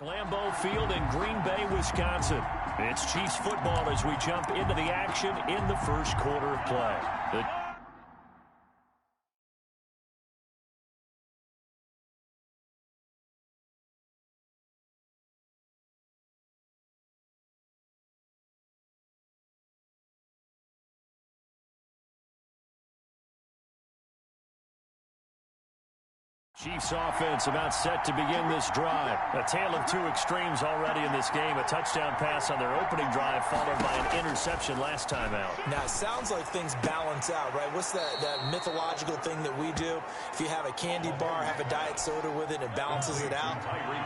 Lambeau Field in Green Bay, Wisconsin. It's Chiefs football as we jump into the action in the first quarter of play. Chiefs offense about set to begin this drive. A tale of two extremes already in this game. A touchdown pass on their opening drive followed by an interception last time out. Now, it sounds like things balance out, right? What's that mythological thing that we do? If you have a candy bar, have a diet soda with it, it balances it out.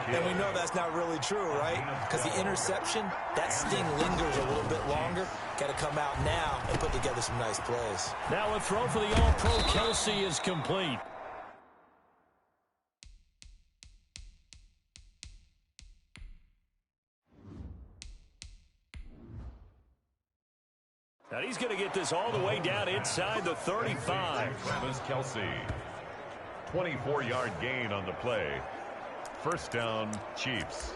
And we know that's not really true, right? Because the interception, that sting lingers a little bit longer. Got to come out now and put together some nice plays. Now a throw for the All-Pro Kelsey is complete. And he's going to get this all the way down inside the 35. Travis Kelsey. 24-yard gain on the play. First down, Chiefs.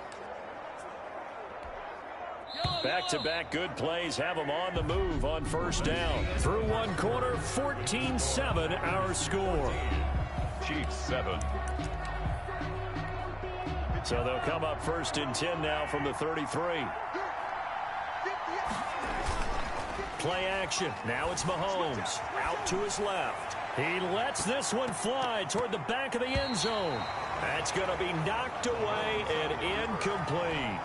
Back-to-back good plays have them on the move on first down. Through one quarter, 14-7 our score. Chiefs 7. So they'll come up first and 10 now from the 33. Play action. Now it's Mahomes. Out to his left. He lets this one fly toward the back of the end zone. That's going to be knocked away and incomplete.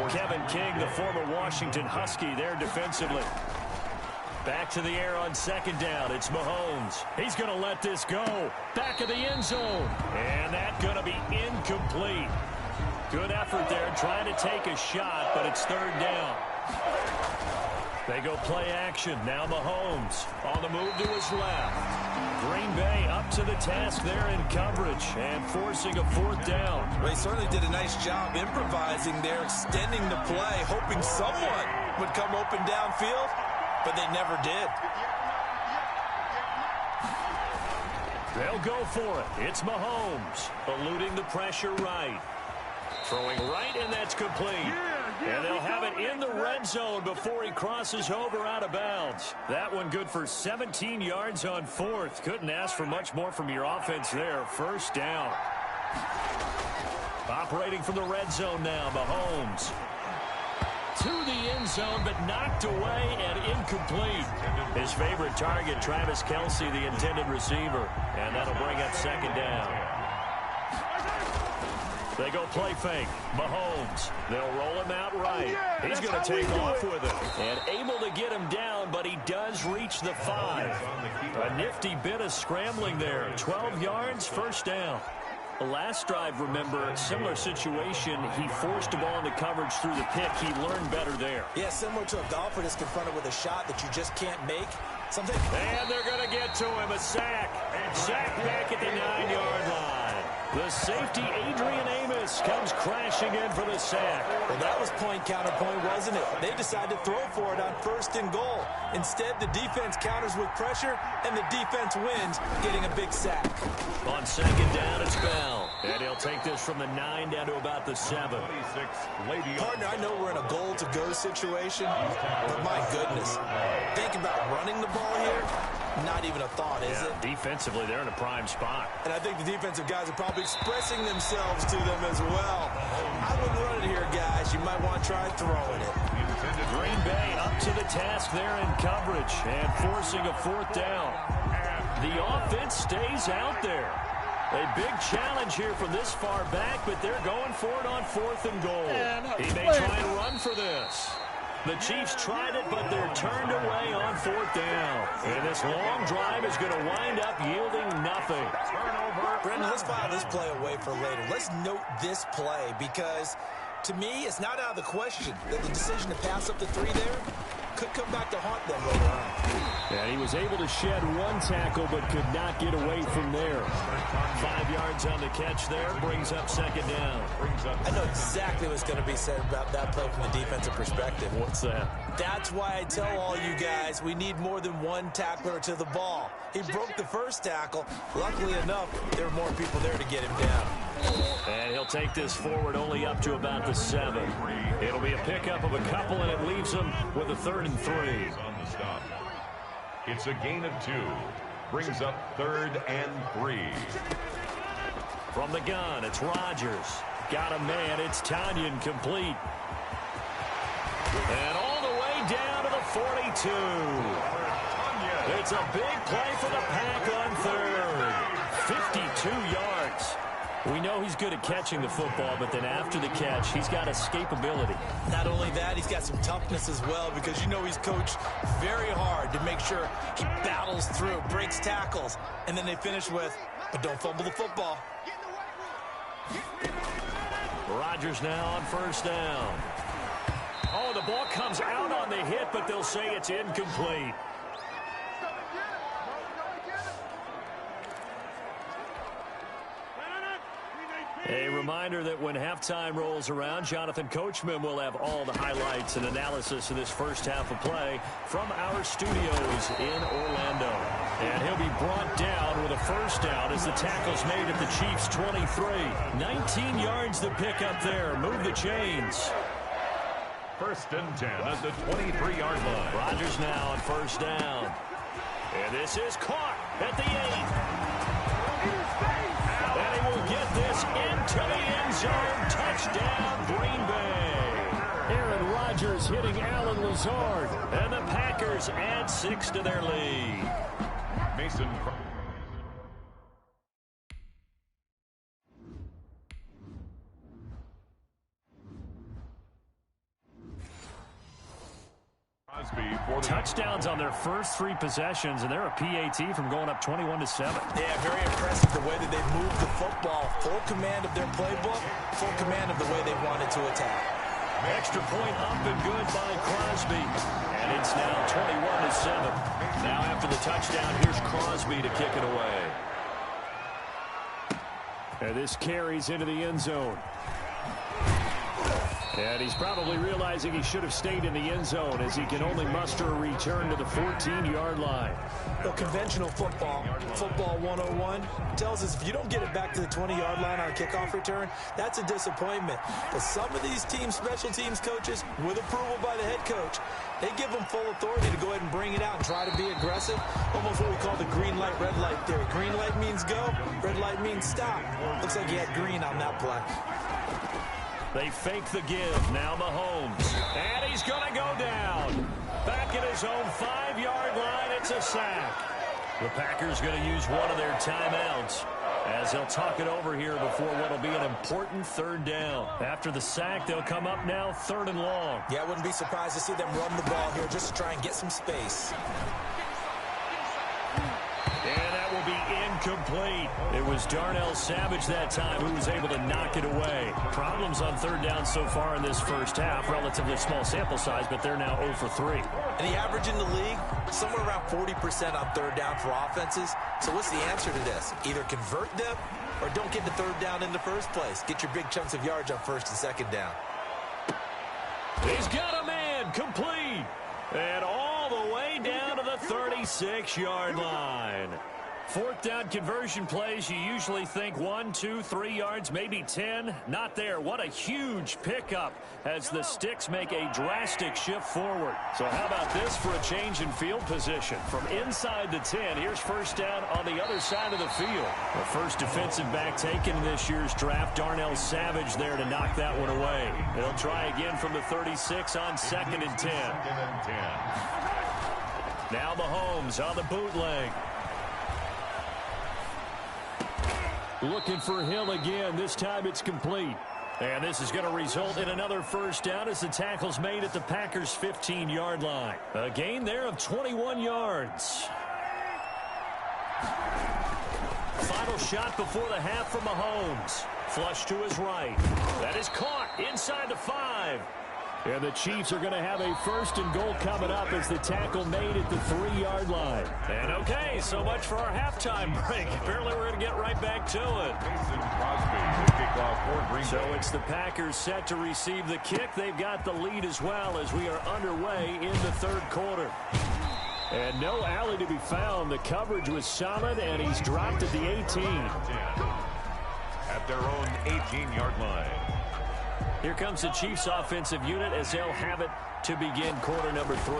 Kevin King, the former Washington Husky, there defensively. Back to the air on second down. It's Mahomes. He's going to let this go. Back of the end zone. And that's going to be incomplete. Good effort there trying to take a shot, but it's third down. They go play action. Now Mahomes on the move to his left. Green Bay up to the task there in coverage and forcing a fourth down. Well, he certainly did a nice job improvising there, extending the play, hoping someone would come open downfield, but they never did. They'll go for it. It's Mahomes eluding the pressure right. Throwing right, and that's complete. And they'll have it in the red zone before he crosses over out of bounds. That one good for 17 yards on fourth. Couldn't ask for much more from your offense there. First down. Operating from the red zone now, Mahomes. To the end zone, but knocked away and incomplete. His favorite target, Travis Kelsey, the intended receiver. And that'll bring up second down. They go play fake. Mahomes. They'll roll him out right. He's going to take off with it. And able to get him down, but he does reach the 5. A nifty bit of scrambling there. 12 yards, first down. The last drive, remember, similar situation. He forced the ball into coverage through the pick. He learned better there. Yeah, similar to a golfer that's confronted with a shot that you just can't make. Something. And they're going to get to him. A sack. Sack back at the 9-yard line. The safety, Adrian Amos, comes crashing in for the sack. Well, that was point counterpoint, wasn't it? They decided to throw for it on first and goal. Instead, the defense counters with pressure, and the defense wins, getting a big sack. On second down, it's Bell. And he'll take this from the 9 down to about the 7. Partner, I know we're in a goal-to-go situation, but my goodness, think about running the ball here. Not even a thought, is it? Defensively, they're in a prime spot. And I think the defensive guys are probably expressing themselves to them as well. I wouldn't run it here, guys. You might want to try throwing it. Green Bay up to the task there in coverage and forcing a fourth down. The offense stays out there. A big challenge here from this far back, but they're going for it on fourth and goal. He may try and run for this. The Chiefs tried it, but they're turned away on fourth down. And this long drive is going to wind up yielding nothing. Turnover. Brendan, let's file this play away for later. Let's note this play because, to me, it's not out of the question that the decision to pass up the 3 there could come back to haunt them later on. And he was able to shed one tackle, but could not get away from there. 5 yards on the catch there, brings up second down. I know exactly what's going to be said about that play from the defensive perspective. What's that? That's why I tell all you guys we need more than one tackler to the ball. He broke the first tackle. Luckily enough, there were more people there to get him down. And he'll take this forward only up to about the 7. It'll be a pickup of a couple, and it leaves him with a 3rd and 3. On the stop. It's a gain of 2. Brings up 3rd and 3. From the gun, it's Rodgers. Got a man. It's Tanyan complete. And all the way down to the 42. It's a big play for the Pack on 3rd. 52 yards. We know he's good at catching the football, but then after the catch, he's got escapability. Not only that, he's got some toughness as well, because you know he's coached very hard to make sure he battles through, breaks tackles, and then they finish with, but don't fumble the football. Rodgers now on 1st down. Oh, the ball comes out on the hit, but they'll say it's incomplete. A reminder that when halftime rolls around, Jonathan Coachman will have all the highlights and analysis of this first half of play from our studios in Orlando. And he'll be brought down with a 1st down as the tackle's made at the Chiefs' 23. 19 yards to pick up there. Move the chains. 1st and 10 at the 23-yard line. Rodgers now on 1st down. And this is caught at the 8. And he will get this into the end zone. Touchdown, Green Bay. Aaron Rodgers hitting Alan Lazard. And the Packers add 6 to their lead. Mason touchdowns on their first 3 possessions, and they're a PAT from going up 21-7. Yeah, very impressive the way that they moved the football. Full command of their playbook, full command of the way they wanted to attack. Extra point up and good by Crosby. And it's now 21-7. Now after the touchdown, here's Crosby to kick it away. And this carries into the end zone. And he's probably realizing he should have stayed in the end zone as he can only muster a return to the 14-yard line. Well, conventional football 101, tells us if you don't get it back to the 20-yard line on a kickoff return, that's a disappointment. But some of these special teams coaches, with approval by the head coach, they give them full authority to go ahead and bring it out and try to be aggressive. Almost what we call the green light, red light theory. Green light means go, red light means stop. Looks like he had green on that play. They fake the give. Now Mahomes. And he's going to go down. Back at his own 5-yard line. It's a sack. The Packers going to use one of their timeouts as they'll talk it over here before what will be an important 3rd down. After the sack, they'll come up now 3rd and long. Yeah, I wouldn't be surprised to see them run the ball here just to try and get some space. And that will be incomplete. It was Darnell Savage that time who was able to knock it away. Problems on 3rd down so far in this first half. Relatively small sample size, but they're now 0 for 3. And the average in the league, somewhere around 40% on 3rd down for offenses. So what's the answer to this? Either convert them or don't get the 3rd down in the first place. Get your big chunks of yards on 1st and 2nd down. He's got a man complete. And all the way down to the 36-yard line. 4th down conversion plays, you usually think 1, 2, 3 yards, maybe 10. Not there. What a huge pickup as the sticks make a drastic shift forward. So how about this for a change in field position? From inside the 10, here's 1st down on the other side of the field. The first defensive back taken in this year's draft, Darnell Savage there to knock that one away. They'll try again from the 36 on 2nd and 10. Now Mahomes on the bootleg. Looking for Hill again. This time it's complete. And this is going to result in another 1st down as the tackle's made at the Packers' 15-yard line. A gain there of 21 yards. Final shot before the half from Mahomes. Flush to his right. That is caught inside the 5. And the Chiefs are going to have a 1st and goal coming up as the tackle made at the 3-yard line. And okay, so much for our halftime break. Apparently we're going to get right back to it. So it's the Packers set to receive the kick. They've got the lead as well as we are underway in the 3rd quarter. And no alley to be found. The coverage was solid, and he's dropped at the 18. At at their own 18-yard line. Here comes the Chiefs offensive unit as they'll have it to begin quarter number 3.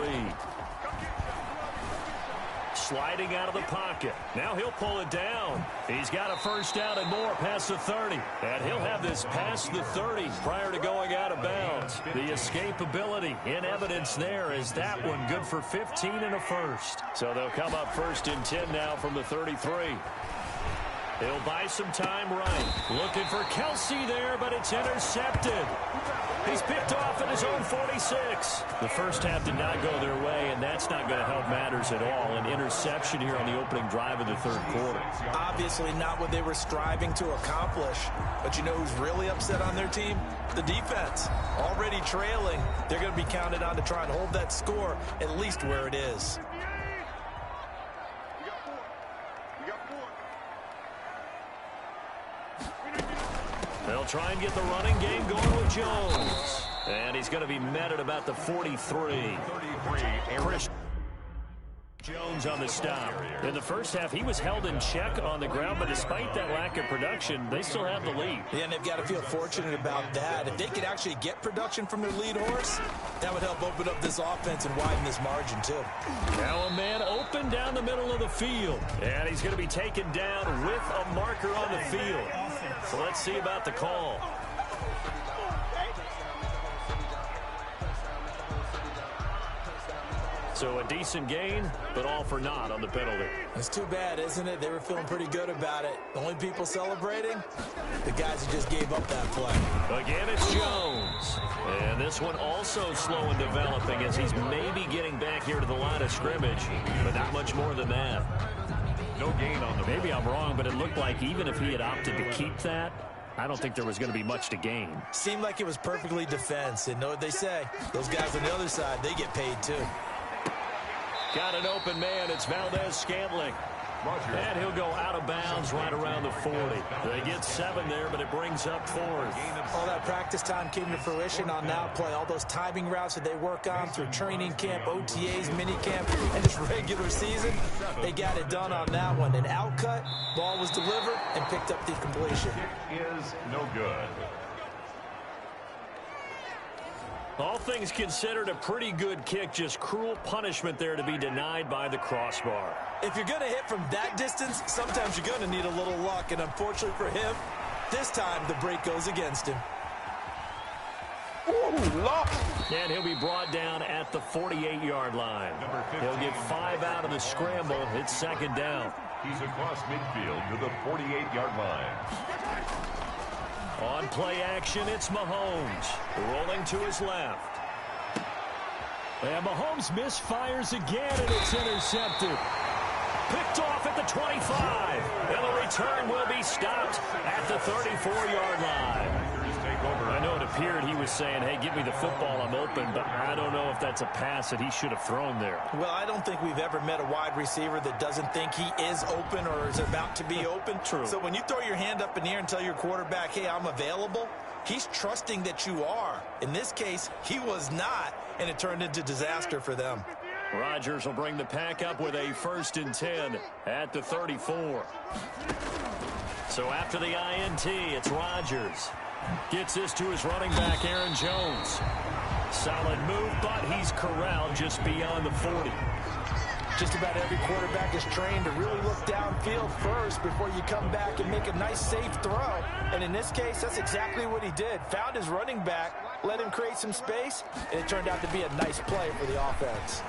Sliding out of the pocket. Now he'll pull it down. He's got a first down and more past the 30. And he'll have this past the 30 prior to going out of bounds. The escapability in evidence there is that one good for 15 and a first. So they'll come up first and 10 now from the 33. He'll buy some time right. Looking for Kelsey there, but it's intercepted. He's picked off at his own 46. The first half did not go their way, and that's not going to help matters at all. An interception here on the opening drive of the third quarter. Obviously not what they were striving to accomplish. But you know who's really upset on their team? The defense. Already trailing. They're going to be counted on to try and hold that score at least where it is. They'll try and get the running game going with Jones. And he's going to be met at about the 43. Chris Jones on the stop. In the first half, he was held in check on the ground, but despite that lack of production, they still have the lead. Yeah, and they've got to feel fortunate about that. If they could actually get production from their lead horse, that would help open up this offense and widen this margin, too. Now a man open down the middle of the field. And he's going to be taken down with a marker on the field. So let's see about the call. So a decent gain, but all for naught on the penalty. It's too bad, isn't it? They were feeling pretty good about it. The only people celebrating, the guys who just gave up that play. Again, it's Jones. And this one also slow in developing as he's maybe getting back here to the line of scrimmage, but not much more than that. No gain on the Maybe I'm wrong, but it looked like even if he had opted to keep that, I don't think there was going to be much to gain. Seemed like it was perfectly defense. And know what they say? Those guys on the other side, they get paid too. Got an open man. It's Valdez-Scantling. And he'll go out of bounds right around the 40. They get 7 there, but it brings up 4th. All that practice time came to fruition on now play. All those timing routes that they work on through training camp, OTAs, minicamp, and just regular season, they got it done on that one. An outcut, ball was delivered, and picked up the completion. Kick is no good. All things considered, a pretty good kick. Just cruel punishment there to be denied by the crossbar. If you're going to hit from that distance, sometimes you're going to need a little luck. And unfortunately for him, this time the break goes against him. Ooh, lock. And he'll be brought down at the 48-yard line. He'll get 5 out of the scramble. It's 2nd down. He's across midfield to the 48-yard line. On play action, it's Mahomes. Rolling to his left. And Mahomes misfires again, and it's intercepted. Picked off at the 25. And the return will be stopped at the 34-yard line. I know it appeared he was saying, hey, give me the football, I'm open, but I don't know if that's a pass that he should have thrown there. Well, I don't think we've ever met a wide receiver that doesn't think he is open or is about to be open. True. So when you throw your hand up in the air and tell your quarterback, hey, I'm available, he's trusting that you are. In this case, he was not, and it turned into disaster for them. Rodgers will bring the pack up with a 1st and 10 at the 34. So after the INT, it's Rodgers. Gets this to his running back, Aaron Jones. Solid move, but he's corralled just beyond the 40. Just about every quarterback is trained to really look downfield first before you come back and make a nice, safe throw. And in this case, that's exactly what he did. Found his running back, let him create some space, and it turned out to be a nice play for the offense.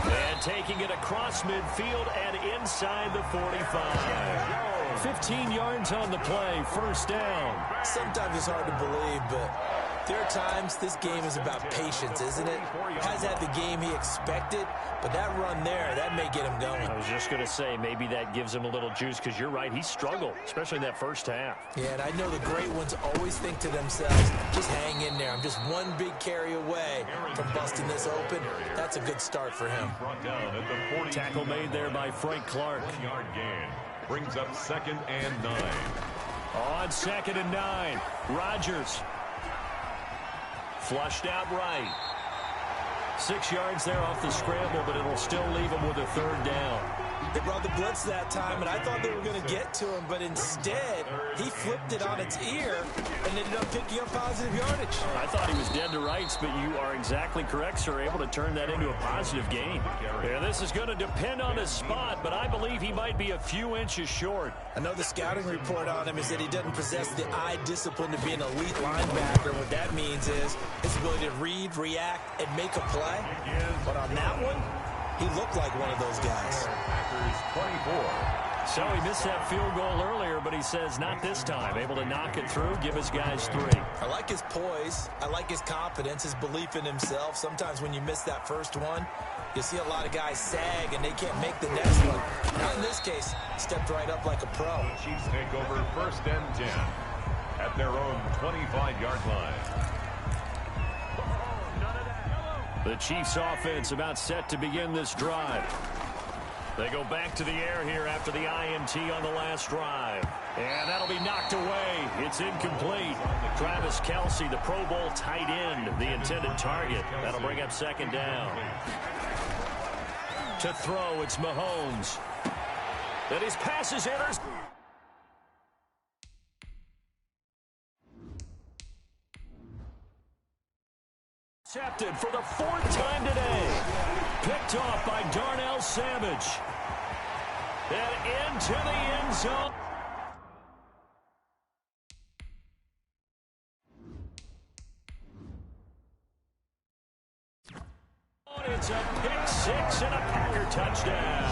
And taking it across midfield and inside the 45. 15 yards on the play, 1st down. Sometimes it's hard to believe, but there are times this game is about patience, isn't it? Has had the game he expected, but that run there, that may get him going. I was just going to say, maybe that gives him a little juice, because you're right, he struggled, especially in that first half. Yeah, and I know the great ones always think to themselves, just hang in there. I'm just one big carry away from busting this open. That's a good start for him. Tackle made there by Frank Clark. 1-yard gain. Brings up 2nd and 9. On 2nd and 9, Rodgers. Flushed out right. 6 yards there off the scramble, but it'll still leave him with a 3rd down. They brought the blitz that time, and I thought they were going to get to him, but instead, he flipped it on its ear and ended up picking up positive yardage. I thought he was dead to rights, but you are exactly correct, sir. Able to turn that into a positive gain. Yeah, this is going to depend on his spot, but I believe he might be a few inches short. I know the scouting report on him is that he doesn't possess the eye discipline to be an elite linebacker. What that means is his ability to read, react, and make a play. But on that one, he looked like one of those guys. Packers 24. So he missed that field goal earlier, but he says not this time. Able to knock it through, give his guys 3. I like his poise. I like his confidence, his belief in himself. Sometimes when you miss that first one, you see a lot of guys sag and they can't make the next one. Not in this case. Stepped right up like a pro. Chiefs take over 1st and 10 at their own 25-yard line. The Chiefs offense about set to begin this drive. They go back to the air here after the INT on the last drive. And that'll be knocked away. It's incomplete. Travis Kelce, the Pro Bowl tight end, the intended target. That'll bring up 2nd down. To throw, it's Mahomes. And his pass is intercepted. Intercepted for the 4th time today. Picked off by Darnell Savage. And into the end zone. It's a pick 6 and a Packer touchdown.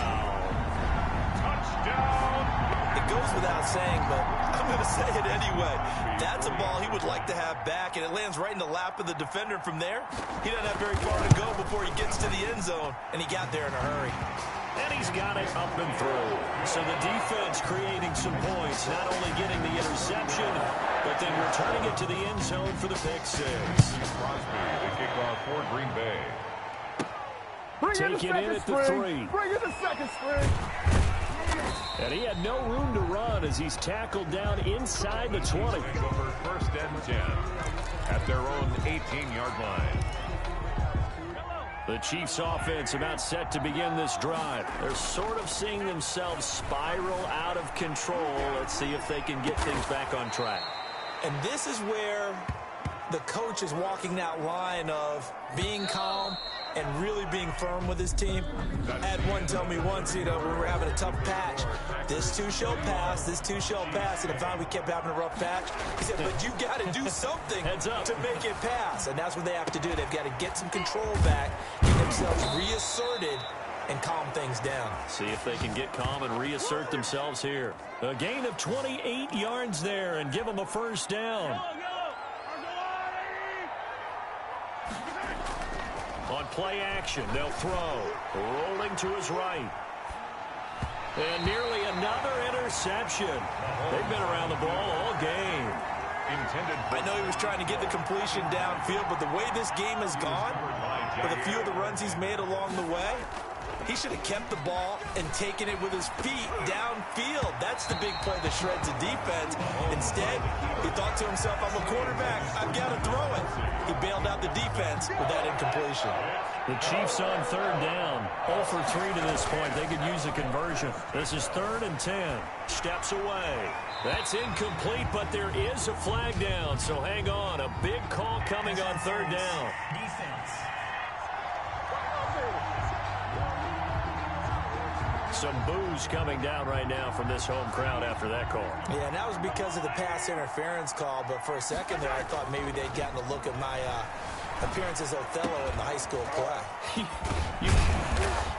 Touchdown! It goes without saying, but I'm going to say it anyway. That's a ball he would like to have back, and it lands right in the lap of the defender from there. He doesn't have very far to go before he gets to the end zone, and he got there in a hurry. And he's got it up and through. So the defense creating some points, not only getting the interception, but then returning it to the end zone for the pick 6. Crosby, the kickoff for Green Bay. Taking in at the 3. Bring it the second string. And he had no room to run as he's tackled down inside the 20. Over 1st and 10 at their own 18-yard line. The Chiefs offense about set to begin this drive. They're sort of seeing themselves spiral out of control. Let's see if they can get things back on track. And this is where the coach is walking that line of being calm and really being firm with his team. I had one tell me once, when we were having a tough patch, this too shall pass, this too shall pass. And if we kept having a rough patch, he said, but you got to do something to make it pass. And that's what they have to do. They've got to get some control back, get themselves reasserted, and calm things down. See if they can get calm and reassert themselves here. A gain of 28 yards there and give them a 1st down. On play action, they'll throw. Rolling to his right. And nearly another interception. They've been around the ball all game. I know he was trying to get the completion downfield, but the way this game has gone, with a few of the runs he's made along the way, he should have kept the ball and taken it with his feet downfield. That's the big play that shreds a defense. Instead, he thought to himself, I'm a quarterback. I've got to throw it. He bailed out the defense with that incompletion. The Chiefs on 3rd down. 0 for 3 to this point. They could use a conversion. This is 3rd and 10. Steps away. That's incomplete, but there is a flag down. So hang on. A big call coming on 3rd down. Defense. Some boos coming down right now from this home crowd after that call. Yeah, and that was because of the pass interference call. But for a second there, I thought maybe they'd gotten a look at my appearance as Othello in the high school play.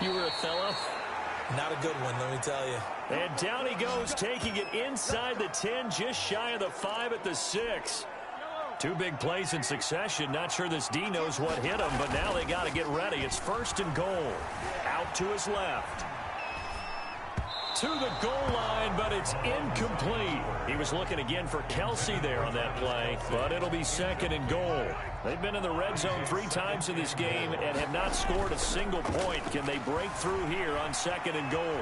You were Othello? Not a good one, let me tell you. And down he goes, taking it inside the 10, just shy of the 5 at the 6. 2 big plays in succession. Not sure this D knows what hit him, but now they got to get ready. It's 1st and goal. Out to his left. To the goal line, but it's incomplete. He was looking again for Kelce there on that play, but it'll be 2nd and goal. They've been in the red zone 3 times in this game and have not scored a single point. Can they break through here on 2nd and goal?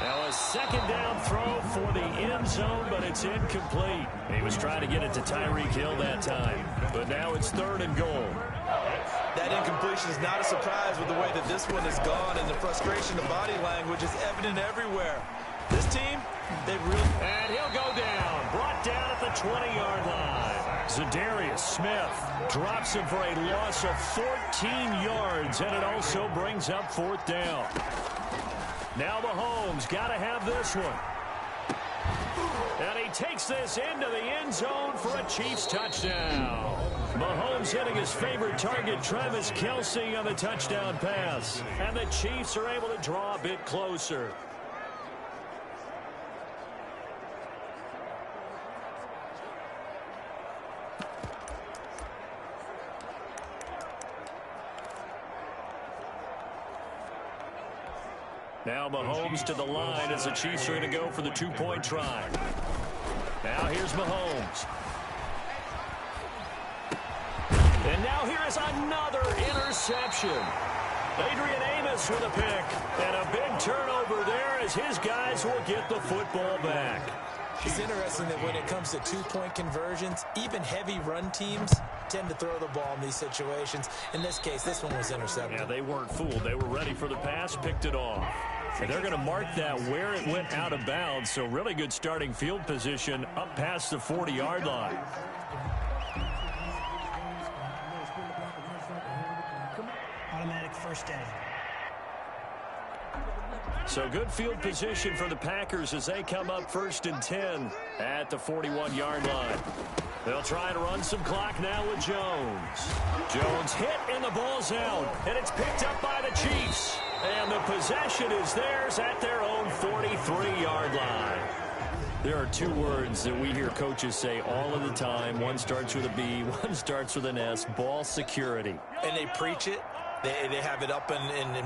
Now a 2nd down throw for the end zone, but it's incomplete. He was trying to get it to Tyreek Hill that time, but now it's 3rd and goal. That incompletion is not a surprise with the way that this one has gone, and the frustration of body language is evident everywhere. This team, they've really... And he'll go down. Brought down at the 20-yard line. Zadarius Smith drops him for a loss of 14 yards, and it also brings up 4th down. Now Mahomes got to have this one. And he takes this into the end zone for a Chiefs touchdown. Mahomes hitting his favorite target, Travis Kelce, on the touchdown pass. And the Chiefs are able to draw a bit closer. Now Mahomes to the line as the Chiefs are going to go for the 2-point try. Now here's Mahomes. And now here is another interception. Adrian Amos with a pick. And a big turnover there as his guys will get the football back. It's interesting that when it comes to 2-point conversions, even heavy run teams tend to throw the ball in these situations. In this case, this one was intercepted. Yeah, they weren't fooled. They were ready for the pass, picked it off. And they're going to mark that where it went out of bounds. So really good starting field position up past the 40-yard line. Automatic first down. So good field position for the Packers as they come up 1st and 10 at the 41-yard line. They'll try to run some clock now with Jones. Jones hit and the ball's out. And it's picked up by the Chiefs. And the possession is theirs at their own 43-yard line. There are 2 words that we hear coaches say all of the time. One starts with a B, one starts with an S. Ball security. And they preach it. They have it up in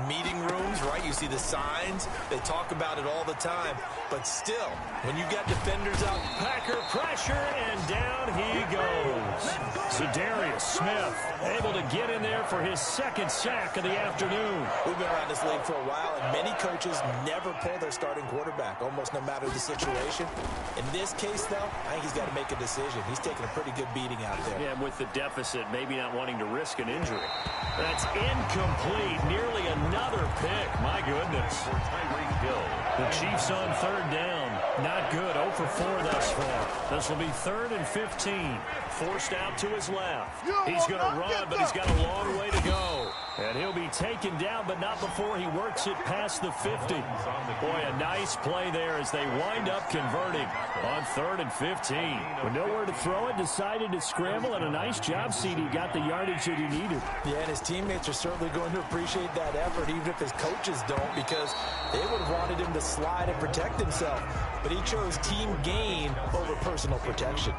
meeting rooms, right? You see the signs. They talk about it all the time. But still, when you got defenders out, Packer pressure, and down he goes. Zadarius Smith able to get in there for his 2nd sack of the afternoon. We've been around this league for a while, and many coaches never pull their starting quarterback, almost no matter the situation. In this case, though, I think he's got to make a decision. He's taking a pretty good beating out there. Yeah, with the deficit, maybe not wanting to risk an injury. That's incomplete. Nearly another pick. My goodness. The Chiefs on 3rd down. Not good. 0 for 4 thus far. This will be 3rd and 15. Forced out to his left. He's going to run, but he's got a long way to go. And he'll be taken down, but not before he works it past the 50. Boy, a nice play there as they wind up converting on 3rd and 15. With nowhere to throw it, decided to scramble, and a nice job, CD. Got the yardage that he needed. Yeah, and his teammates are certainly going to appreciate that effort, even if his coaches don't, because they would have wanted him to slide and protect himself. But he chose team gain over personal protection.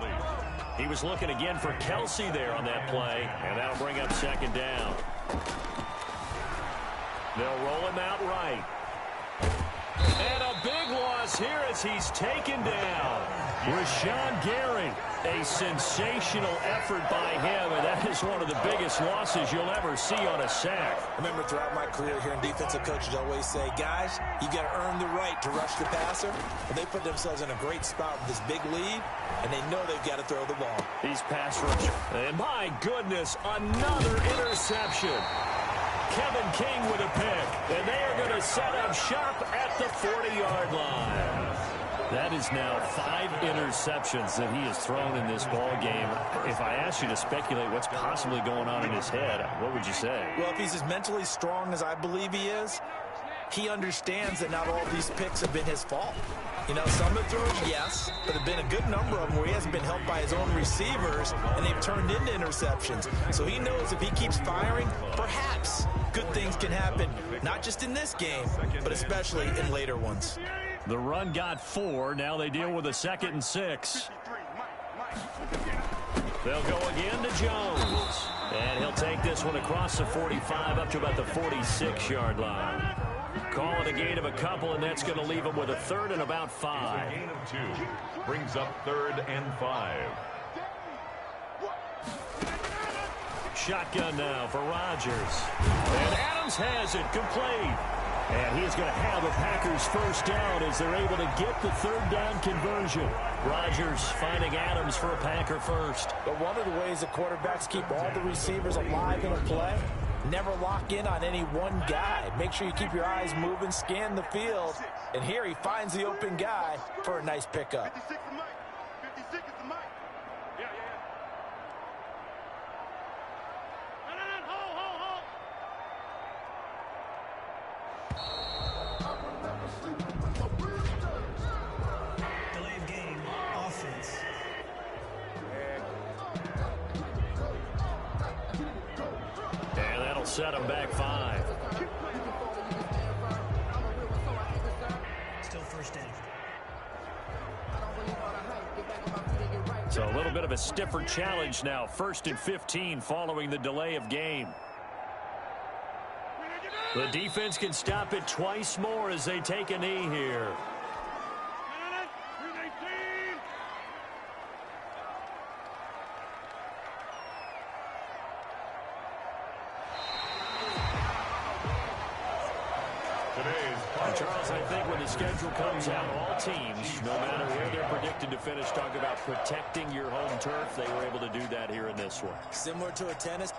He was looking again for Kelce there on that play, and that'll bring up 2nd down. They'll roll him out right. And a big loss here as he's taken down. Rashawn Gary, a sensational effort by him, and that is one of the biggest losses you'll ever see on a sack. I remember throughout my career here in defensive coaches always say, guys, you got to earn the right to rush the passer. But they put themselves in a great spot with this big lead, and they know they've got to throw the ball. These pass rushers. And my goodness, another interception. Kevin King with a pick, and they are going to set up shop at the 40-yard line. That is now 5 interceptions that he has thrown in this ball game. If I asked you to speculate what's possibly going on in his head, what would you say? Well, if he's as mentally strong as I believe he is, he understands that not all these picks have been his fault. You know, some have thrown, yes, but there have been a good number of them where he hasn't been helped by his own receivers, and they've turned into interceptions. So he knows if he keeps firing, perhaps good things can happen, not just in this game, but especially in later ones. The run got 4. Now they deal with a 2nd and 6. They'll go again to Jones. And he'll take this one across the 45 up to about the 46-yard line. Call it a gain of a couple, and that's going to leave him with a 3rd and about 5. Gain of 2 brings up 3rd and 5. Shotgun now for Rodgers. And Adams has it complete. And he is going to have a Packers first down as they're able to get the third down conversion. Rodgers finding Adams for a Packer first. But one of the ways that quarterbacks keep all the receivers alive in a play, never lock in on any one guy. Make sure you keep your eyes moving, scan the field. And here he finds the open guy for a nice pickup. 56 is Mike. 56 is the Mike. Yeah. No. Hold. Delay of game, offense. And that'll set him back 5. Still first down. So a little bit of a stiffer challenge now. 1st and 15 following the delay of game. The defense can stop it twice more as they take a knee here. Charles, I think when the schedule comes out, all teams, no matter where they're predicted to finish, talk about protecting your home turf. They were able to do that here in this one. Similar to a tennis